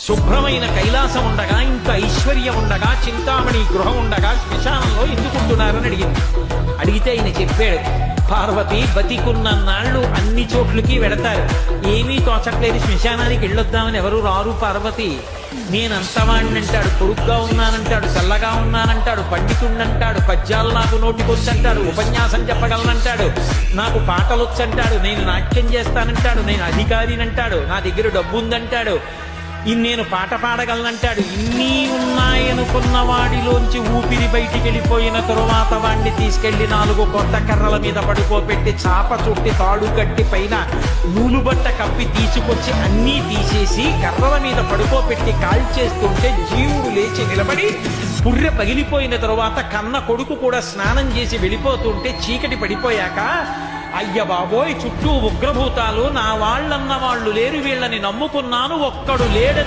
శుభ్రమైన కైలాసం ఉండగా, ఇంత ఐశ్వర్యం ఉండగా, చింతామణి గృహం ఉండగా శ్మశానంలో ఎందుకుంటున్నారని అడిగింది. అడిగితే ఆయన చెప్పాడు, పార్వతి బతికున్న నాళ్ళు అన్ని చోట్లకి వెడతారు, ఏమీ తోచట్లేదు, శ్మశానానికి వెళ్ళొద్దామని ఎవరు రారు పార్వతి. నేనంతవాణ్ణంటాడు, పొడుగ్గా ఉన్నానంటాడు, చల్లగా ఉన్నానంటాడు, పండితుణ్ణంటాడు, పద్యాలు నాకు నోటికొచ్చంటాడు, ఉపన్యాసం చెప్పగలనంటాడు, నాకు పాటలొచ్చంటాడు, నేను నాట్యం చేస్తానంటాడు, నేను అధికారినంటాడు, నా దగ్గర డబ్బు ఉందంటాడు, నేను పాట పాడగలనంటాడు. ఇన్ని ఉన్నాయనుకున్న వాడిలోంచి ఊపిరి బయటికి వెళ్ళిపోయిన తరువాత వాడిని తీసుకెళ్లి 4 కొత్త కర్రల మీద పడుకోబెట్టి, చాప చుట్టి తాడు కట్టి పైన నూలుబట్ట కప్పి తీసుకొచ్చి అన్నీ తీసేసి కర్రల మీద పడుకోబెట్టి కాల్చేస్తుంటే జీవుడు లేచి నిలబడి పుర్రె పగిలిపోయిన తరువాత కన్న కొడుకు కూడా స్నానం చేసి వెళ్ళిపోతుంటే చీకటి పడిపోయాక, అయ్య బాబోయ్ చుట్టూ ఉగ్రభూతాలు, నా వాళ్ళన్న వాళ్ళు లేరు, వీళ్ళని నమ్ముకున్నాను, ఒక్కడు లేడని